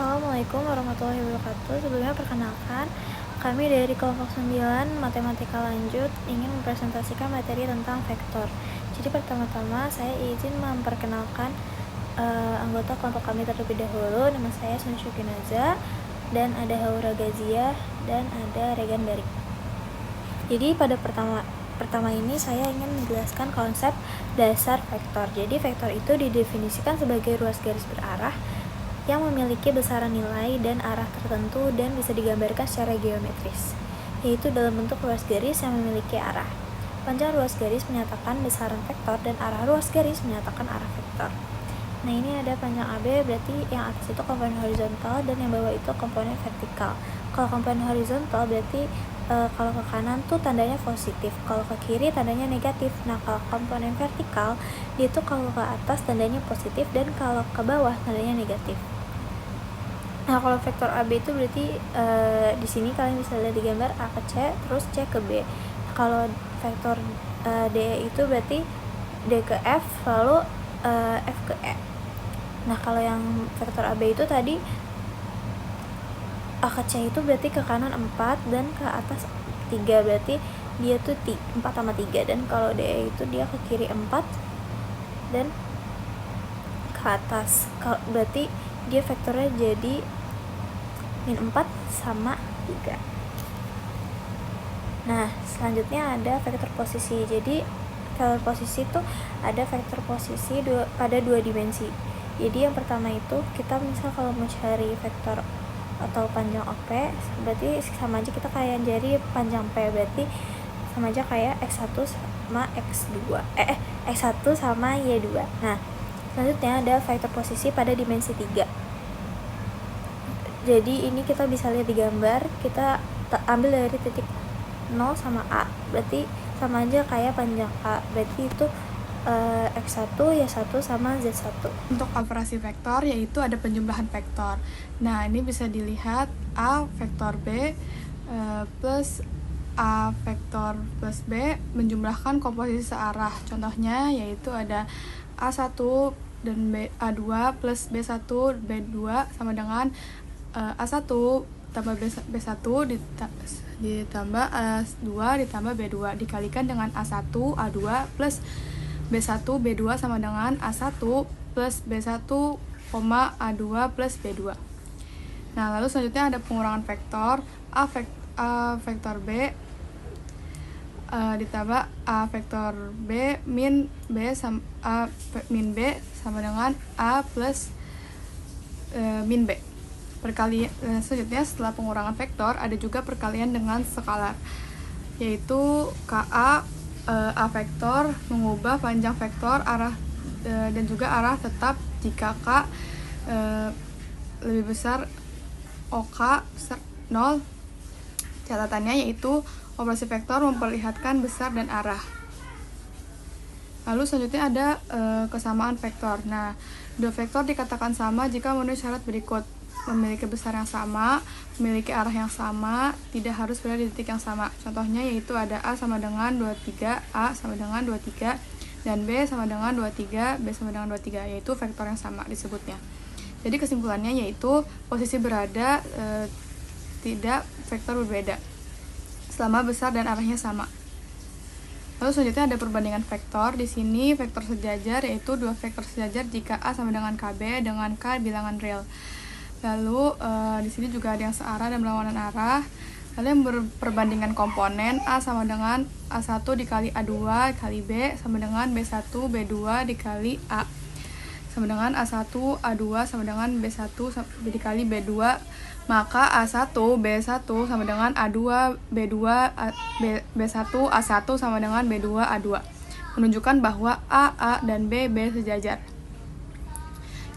Assalamualaikum warahmatullahi wabarakatuh. Sebelumnya perkenalkan, kami dari kelompok 9 Matematika Lanjut ingin mempresentasikan materi tentang vektor. Jadi pertama-tama saya izin memperkenalkan anggota kelompok kami terlebih dahulu. Nama saya Sunsyuki Naza, dan ada Haura Gazia, dan ada Regan Barik. Jadi pada pertama ini saya ingin menjelaskan konsep dasar vektor. Jadi vektor itu didefinisikan sebagai ruas garis berarah yang memiliki besaran nilai dan arah tertentu dan bisa digambarkan secara geometris, yaitu dalam bentuk ruas garis yang memiliki arah. Panjang ruas garis menyatakan besaran vektor dan arah ruas garis menyatakan arah vektor. Nah, ini ada panjang AB, berarti yang atas itu komponen horizontal dan yang bawah itu komponen vertikal. Kalau komponen horizontal berarti kalau ke kanan tuh tandanya positif, kalau ke kiri tandanya negatif. Nah, kalau komponen vertikal dia tuh kalau ke atas tandanya positif dan kalau ke bawah tandanya negatif. Nah, kalau vektor AB itu berarti di sini kalian bisa lihat di gambar A ke C, terus C ke B. Nah, kalau vektor D itu berarti D ke F, lalu F ke E. Nah, kalau yang vektor AB itu tadi A ke C itu berarti ke kanan 4 dan ke atas 3, berarti dia tuh 4 sama 3. Dan kalau D itu dia ke kiri 4 dan ke atas, berarti dia vektornya jadi min 4 sama 3. Nah, selanjutnya ada vektor posisi. Jadi vektor posisi itu ada vektor posisi pada 2 dimensi. Jadi yang pertama itu kita misal kalau mau cari vektor atau panjang OP, berarti sama aja kita kayak jari panjang P, berarti sama aja kayak X1 sama X2 X1 sama Y2. Nah, selanjutnya ada vektor posisi pada dimensi 3. Jadi ini kita bisa lihat di gambar, kita ambil dari titik 0 sama A, berarti sama aja kayak panjang A, berarti itu X1, Y1 sama Z1. Untuk operasi vektor yaitu ada penjumlahan vektor. Nah, ini bisa dilihat A vektor B plus A vektor plus B menjumlahkan komposisi searah. Contohnya yaitu ada A1 dan A2 plus B1 B2 sama dengan A1 tambah B1 ditambah A2 ditambah B2 dikalikan dengan A1 A2 plus B1 B2 sama dengan A1 plus B1, A2 plus B2. Nah, lalu selanjutnya ada pengurangan vektor A vektor B ditambah A vektor B min B sama A min B sama dengan A plus min B. Selanjutnya setelah pengurangan vektor ada juga perkalian dengan skalar, yaitu KA A vektor mengubah panjang vektor arah dan juga arah tetap jika K lebih besar OK besar 0. Catatannya yaitu operasi vektor memperlihatkan besar dan arah. Lalu selanjutnya ada kesamaan vektor. Nah, dua vektor dikatakan sama jika memenuhi syarat berikut: memiliki besar yang sama, memiliki arah yang sama, tidak harus berada di titik yang sama. Contohnya yaitu ada A sama dengan 23, A sama dengan 23, dan B sama dengan 23, B sama dengan 23, yaitu vektor yang sama disebutnya. Jadi kesimpulannya yaitu posisi berada tidak vektor berbeda selama besar dan arahnya sama. Lalu selanjutnya ada perbandingan vektor. Di sini vektor sejajar yaitu dua vektor sejajar jika A sama dengan KB dengan K bilangan real. Lalu di sini juga ada yang searah dan berlawanan arah. Lalu yang berperbandingan komponen A sama dengan A1 dikali A2 dikali B sama dengan B1 B2 dikali A sama dengan A1 A2 sama dengan B1 dikali B2, maka A1 B1 sama dengan A2 B2 B1 A1 sama dengan B2 A2, menunjukkan bahwa A dan B sejajar.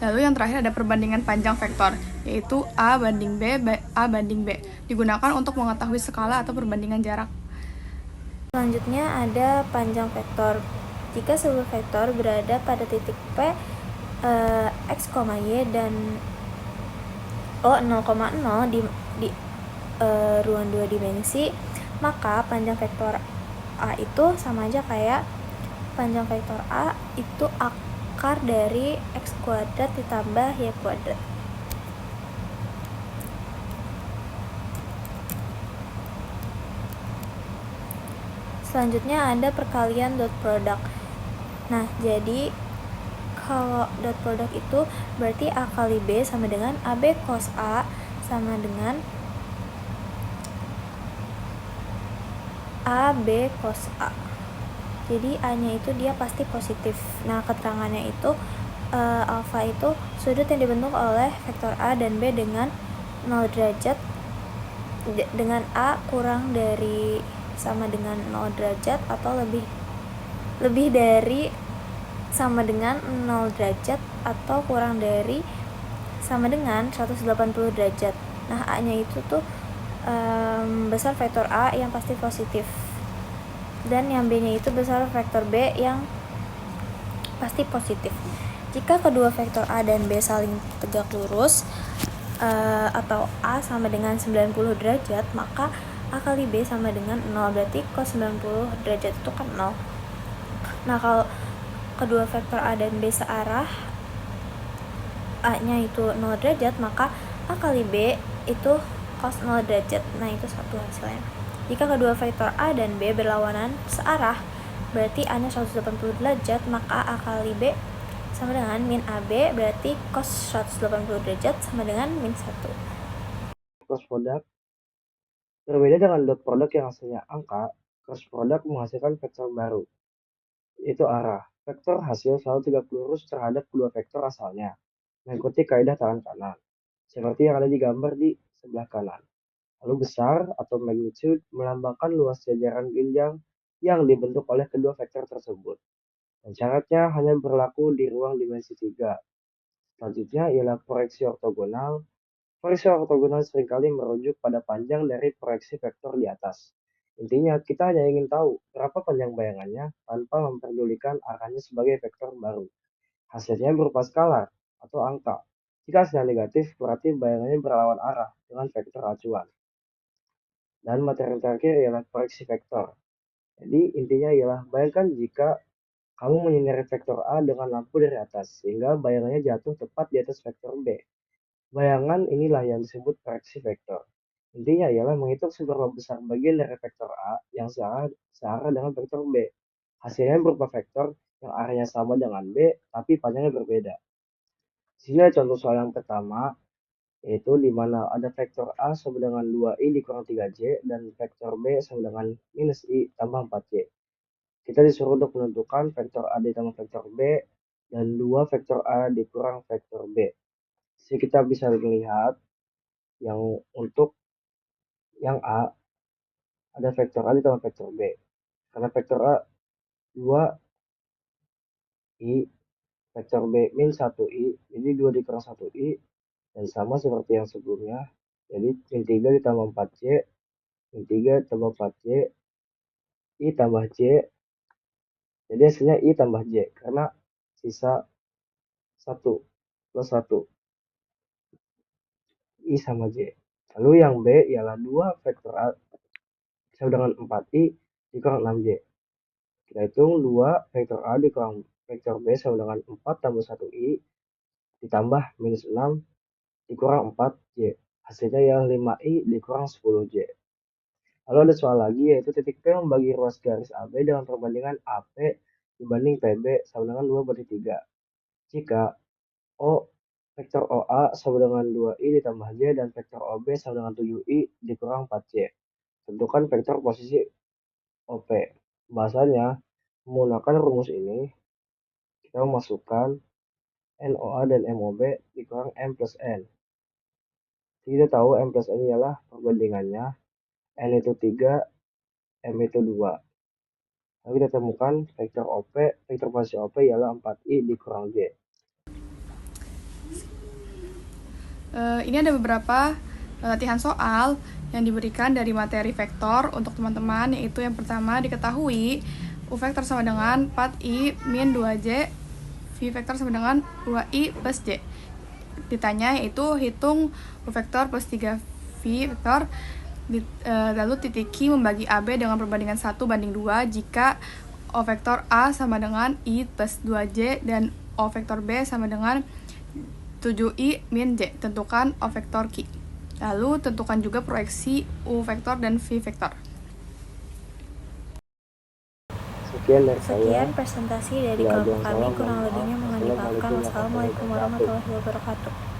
Lalu yang terakhir ada perbandingan panjang vektor, yaitu A banding B, A banding B, digunakan untuk mengetahui skala atau perbandingan jarak. Selanjutnya ada panjang vektor. Jika sebuah vektor berada pada titik P, X, Y dan O 0,0 di ruang 2 dimensi, maka panjang vektor A itu sama aja kayak panjang vektor A itu akar dari X kuadrat ditambah Y kuadrat. Selanjutnya ada perkalian dot product. Nah, jadi kalau dot product itu berarti A kali B sama dengan AB cos A sama dengan AB cos A. Jadi A-nya itu dia pasti positif. Nah, keterangannya itu alfa itu sudut yang dibentuk oleh vektor A dan B dengan 0 derajat dengan A kurang dari sama dengan 0 derajat atau lebih dari sama dengan 0 derajat atau kurang dari sama dengan 180 derajat. Nah, A-nya itu tuh besar vektor A yang pasti positif, dan yang B-nya itu besar vektor B yang pasti positif. Jika kedua vektor A dan B saling tegak lurus atau A sama dengan 90 derajat, maka A kali B sama dengan 0, berarti cos 90 derajat itu kan 0. Nah, kalau kedua vektor A dan B searah, A-nya itu 0 derajat, maka A kali B itu cos 0 derajat. Nah, itu satu hasilnya. Jika kedua vektor A dan B berlawanan searah, berarti A-nya 180 derajat, maka A kali B sama dengan min AB, berarti cos 180 derajat sama dengan min 1. Cross product berbeda dengan dot product yang hasilnya angka. Cross product menghasilkan vektor baru, yaitu arah. Vektor hasil selalu tegak lurus terhadap kedua vektor asalnya, mengikuti kaidah tangan kanan, seperti yang ada di gambar di sebelah kanan. Lalu besar atau magnitude melambangkan luas jajaran jenjang yang dibentuk oleh kedua vektor tersebut. Dan syaratnya hanya berlaku di ruang dimensi 3. Selanjutnya ialah proyeksi ortogonal. Proyeksi ortogonal seringkali merujuk pada panjang dari proyeksi vektor di atas. Intinya, kita hanya ingin tahu berapa panjang bayangannya tanpa memperdulikan arahnya sebagai vektor baru. Hasilnya berupa skalar atau angka. Jika hasilnya negatif, berarti bayangannya berlawan arah dengan vektor acuan. Dan materi terakhir ialah proyeksi vektor. Jadi intinya ialah bayangkan jika kamu menyinari vektor A dengan lampu dari atas, sehingga bayangannya jatuh tepat di atas vektor B. Bayangan inilah yang disebut proyeksi vektor. Intinya ialah menghitung seberapa besar bagian dari vektor A yang searah dengan vektor B. Hasilnya berupa vektor yang arahnya sama dengan B, tapi panjangnya berbeda. Di sini ada contoh soal yang pertama, yaitu di mana ada vektor A sama dengan 2i dikurang 3j dan vektor B sama dengan minus i tambah 4j. Kita disuruh untuk menentukan vektor A ditambah vektor B dan 2 vektor A dikurang vektor B. Jadi kita bisa melihat yang untuk yang A ada vektor A ditambah vektor B. Karena vektor A 2i, vektor B min 1i, jadi 2 dikurang 1i, dan sama seperti yang sebelumnya. Jadi min 3 ditambah 4j, min 3 tambah 4j, i tambah j. Jadi hasilnya i tambah j, karena sisa 1 plus 1. I sama j. Lalu yang B ialah 2 vektor A sama dengan 4i dikurang 6j. Kita hitung 2 vektor A dikurang vektor B sama dengan 4 tambah 1i ditambah minus 6 dikurang 4j. Hasilnya ialah 5i dikurang 10j. Lalu ada soal lagi, yaitu titik P membagi ruas garis AB dengan perbandingan AP dibanding PB sama dengan 2/3. Jika O vektor OA sama dengan 2i ditambah j dan vektor OB sama dengan 7i dikurang 4j. Tentukan vektor posisi OP. Bahasanya, menggunakan rumus ini, kita memasukkan NOA dan MOB dikurang M plus N. Kita tahu M plus N ialah perbandingannya. N itu 3, M itu 2. Lalu kita temukan vektor OP, vektor posisi OP ialah 4i dikurang j. Ini ada beberapa latihan soal yang diberikan dari materi vektor untuk teman-teman, yaitu yang pertama diketahui U vektor sama dengan 4i min 2j, V vektor sama dengan 2i plus j. Ditanya yaitu hitung U vektor plus 3v vektor, lalu titik Q membagi AB dengan perbandingan 1/2 jika O vektor A sama dengan I plus 2j dan O vektor B sama dengan 7i min j. Tentukan O vektor Q. Lalu tentukan juga proyeksi U vektor dan V vektor. Sekian dari saya. Sekian presentasi dari Tidak ada kelompok yang kami, salah, kurang mohon lebihnya maaf. mohon dimaafkan. Assalamualaikum Wassalamualaikum warahmatullahi wabarakatuh. warahmatullahi wabarakatuh.